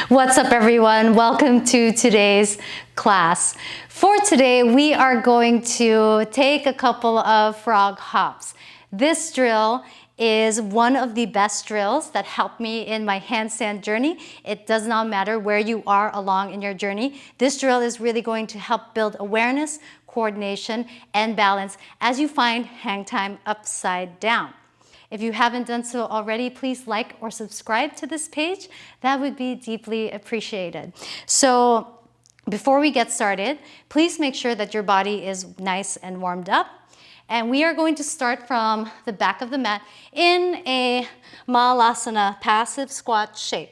What's up, everyone? Welcome to today's class. For today, we are going to take a couple of frog hops. This drill is one of the best drills that helped me in my handstand journey. It does not matter where you are along in your journey. This drill is really going to help build awareness, coordination, and balance as you find hang time upside down. If you haven't done so already, please like or subscribe to this page. That would be deeply appreciated. So before we get started, please make sure that your body is nice and warmed up. And we are going to start from the back of the mat in a Malasana passive squat shape.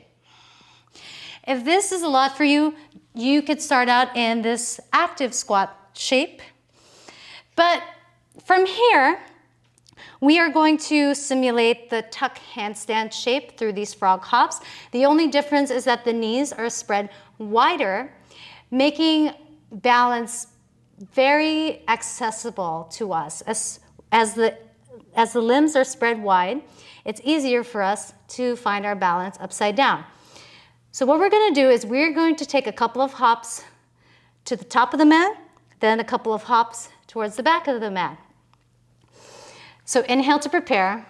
If this is a lot for you, you could start out in this active squat shape. But from here, we are going to simulate the tuck handstand shape through these frog hops. The only difference is that the knees are spread wider, making balance very accessible to us. As the limbs are spread wide, it's easier for us to find our balance upside down. So what we're going to do is we're going to take a couple of hops to the top of the mat, then a couple of hops towards the back of the mat. So inhale to prepare,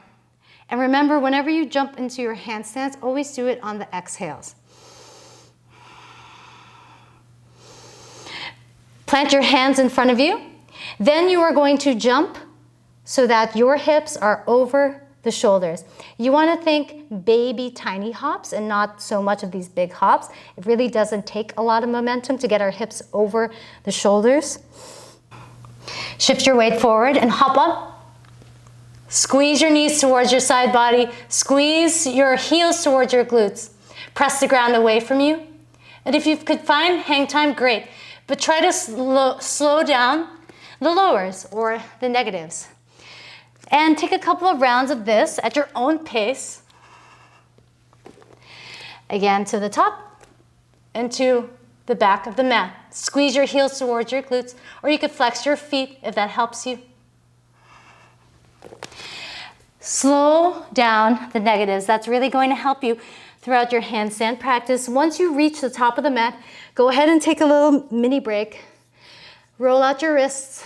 and remember, whenever you jump into your handstands, always do it on the exhales. Plant your hands in front of you. Then you are going to jump so that your hips are over the shoulders. You want to think baby tiny hops and not so much of these big hops. It really doesn't take a lot of momentum to get our hips over the shoulders. Shift your weight forward and hop up. Squeeze your knees towards your side body. Squeeze your heels towards your glutes. Press the ground away from you. And if you could find hang time, great. But try to slow down the lowers or the negatives. And take a couple of rounds of this at your own pace. Again, to the top and to the back of the mat. Squeeze your heels towards your glutes, or you could flex your feet if that helps you. Slow down the negatives. That's really going to help you throughout your handstand practice. Once you reach the top of the mat, go ahead and take a little mini break. Roll out your wrists.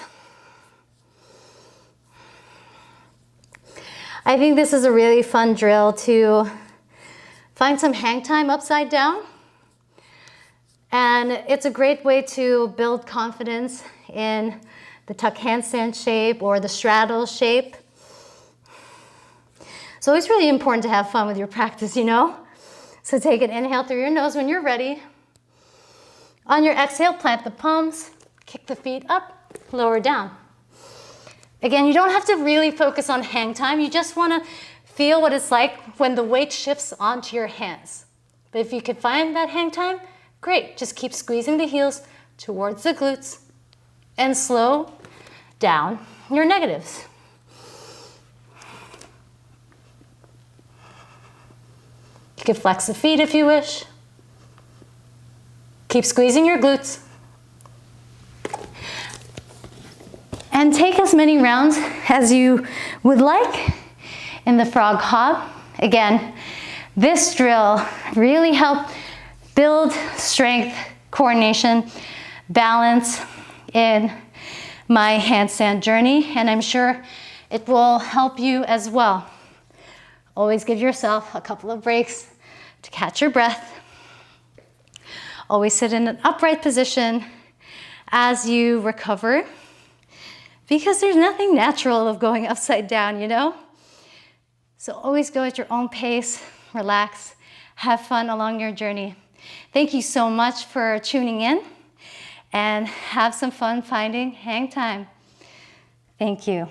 I think this is a really fun drill to find some hang time upside down. And it's a great way to build confidence in the tuck handstand shape or the straddle shape. So it's really important to have fun with your practice, you know? So take an inhale through your nose when you're ready. On your exhale, plant the palms, kick the feet up, lower down. Again, you don't have to really focus on hang time. You just want to feel what it's like when the weight shifts onto your hands. But if you could find that hang time, great. Just keep squeezing the heels towards the glutes and slow down your negatives. You can flex the feet if you wish. Keep squeezing your glutes. And take as many rounds as you would like in the frog hop. Again, this drill really helped build strength, coordination, balance in my handstand journey, and I'm sure it will help you as well. Always give yourself a couple of breaks to catch your breath. Always sit in an upright position as you recover, because there's nothing natural of going upside down, you know? So always go at your own pace, relax, have fun along your journey. Thank you so much for tuning in, and have some fun finding hang time. Thank you.